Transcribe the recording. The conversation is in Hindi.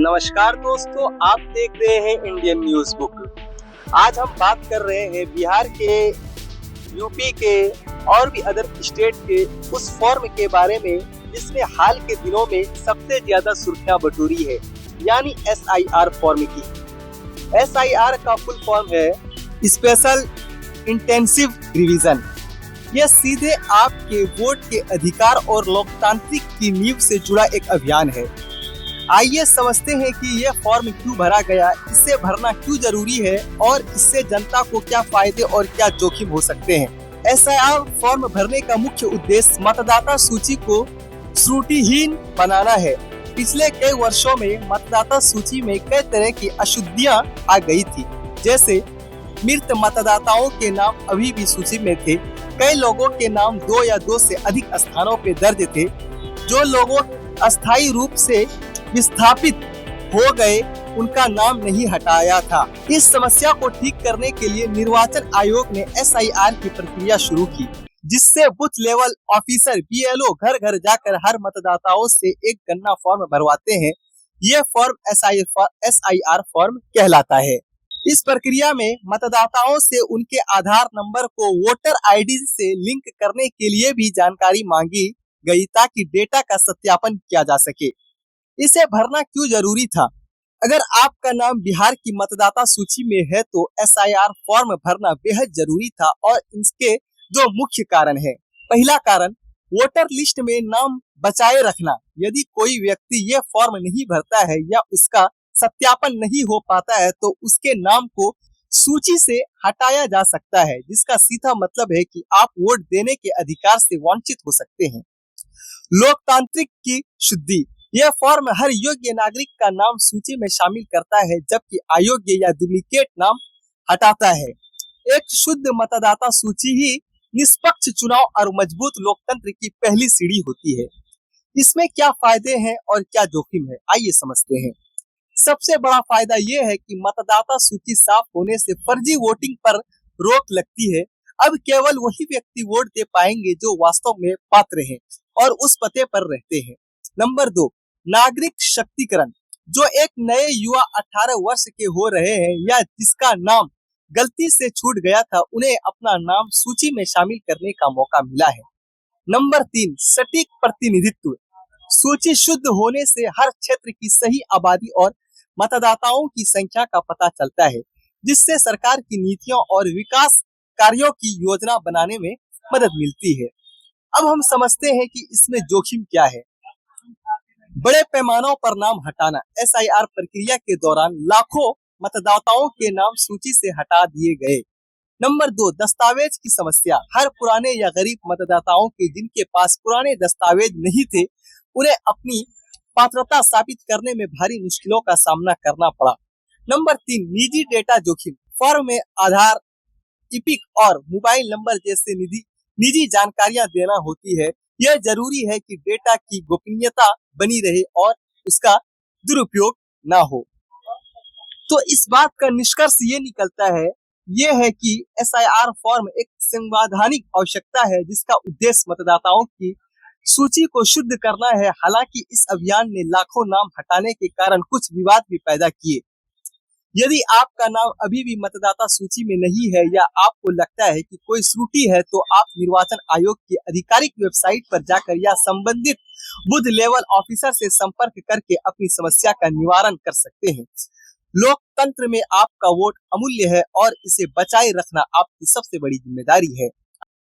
नमस्कार दोस्तों, आप देख रहे हैं इंडियन न्यूज बुक। आज हम बात कर रहे हैं बिहार के, यूपी के और भी अदर स्टेट के उस फॉर्म के बारे में जिसने हाल के दिनों में सबसे ज्यादा सुर्खियां बटोरी है, यानी SIR फॉर्म की। SIR का फुल फॉर्म है स्पेशल इंटेंसिव रिवीजन। यह सीधे आपके वोट के अधिकार और लोकतांत्रिक की नींव से जुड़ा एक अभियान है। आइए समझते हैं कि यह फॉर्म क्यों भरा गया, इसे भरना क्यों जरूरी है और इससे जनता को क्या फायदे और क्या जोखिम हो सकते हैं। SIR फॉर्म भरने का मुख्य उद्देश्य मतदाता सूची को त्रुटिहीन बनाना है। पिछले कई वर्षों में मतदाता सूची में कई तरह की अशुद्धियां आ गई थी, जैसे मृत मतदाताओं के नाम अभी भी सूची में थे, कई लोगों के नाम 2 या 2 से अधिक स्थानों पे दर्ज थे, जो लोगों अस्थायी रूप से विस्थापित हो गए उनका नाम नहीं हटाया था। इस समस्या को ठीक करने के लिए निर्वाचन आयोग ने SIR की प्रक्रिया शुरू की, जिससे बूथ लेवल ऑफिसर BLO घर घर जाकर हर मतदाताओं से एक गणना फॉर्म भरवाते हैं। यह फॉर्म SIR फॉर्म कहलाता है। इस प्रक्रिया में मतदाताओं से उनके आधार नंबर को वोटर ID से लिंक करने के लिए भी जानकारी मांगी गई, ताकि डेटा का सत्यापन किया जा सके। इसे भरना क्यों जरूरी था? अगर आपका नाम बिहार की मतदाता सूची में है तो SIR फॉर्म भरना बेहद जरूरी था, और इसके 2 मुख्य कारण हैं। पहला कारण, वोटर लिस्ट में नाम बचाए रखना। यदि कोई व्यक्ति यह फॉर्म नहीं भरता है या उसका सत्यापन नहीं हो पाता है तो उसके नाम को सूची से हटाया जा सकता है, जिसका सीधा मतलब है कि आप वोट देने के अधिकार से वंचित हो सकते हैं। लोकतांत्रिक की शुद्धि, यह फॉर्म हर योग्य नागरिक का नाम सूची में शामिल करता है, जबकि अयोग्य या डुप्लीकेट नाम हटाता है। एक शुद्ध मतदाता सूची ही निष्पक्ष चुनाव और मजबूत लोकतंत्र की पहली सीढ़ी होती है। इसमें क्या फायदे हैं और क्या जोखिम है, आइए समझते हैं। सबसे बड़ा फायदा यह है कि मतदाता सूची साफ होने से फर्जी वोटिंग पर रोक लगती है। अब केवल वही व्यक्ति वोट दे पाएंगे जो वास्तव में पात्र हैं और उस पते पर रहते हैं। नंबर 2, नागरिक शक्तिकरण। जो एक नए युवा 18 वर्ष के हो रहे हैं या जिसका नाम गलती से छूट गया था, उन्हें अपना नाम सूची में शामिल करने का मौका मिला है। नंबर 3, सटीक प्रतिनिधित्व। सूची शुद्ध होने से हर क्षेत्र की सही आबादी और मतदाताओं की संख्या का पता चलता है, जिससे सरकार की नीतियों और विकास कार्यों की योजना बनाने में मदद मिलती है। अब हम समझते हैं कि इसमें जोखिम क्या है। बड़े पैमानों पर नाम हटाना। SIR प्रक्रिया के दौरान लाखों मतदाताओं के नाम सूची से हटा दिए गए। नंबर 2, दस्तावेज की समस्या। हर पुराने या गरीब मतदाताओं के जिनके पास पुराने दस्तावेज नहीं थे, उन्हें अपनी पात्रता साबित करने में भारी मुश्किलों का सामना करना पड़ा। नंबर 3, निजी डेटा जोखिम। फॉर्म में आधार, इपिक और मोबाइल नंबर जैसे निजी जानकारियां देना होती है। यह जरूरी है कि डेटा की गोपनीयता बनी रहे और उसका दुरुपयोग ना हो। तो इस बात का निष्कर्ष ये निकलता है, ये है कि SIR फॉर्म एक संवैधानिक आवश्यकता है, जिसका उद्देश्य मतदाताओं की सूची को शुद्ध करना है। हालांकि इस अभियान ने लाखों नाम हटाने के कारण कुछ विवाद भी पैदा किए। यदि आपका नाम अभी भी मतदाता सूची में नहीं है या आपको लगता है कि कोई त्रुटि है, तो आप निर्वाचन आयोग की आधिकारिक वेबसाइट पर जाकर या संबंधित बूथ लेवल ऑफिसर से संपर्क करके अपनी समस्या का निवारण कर सकते हैं। लोकतंत्र में आपका वोट अमूल्य है और इसे बचाए रखना आपकी सबसे बड़ी जिम्मेदारी है।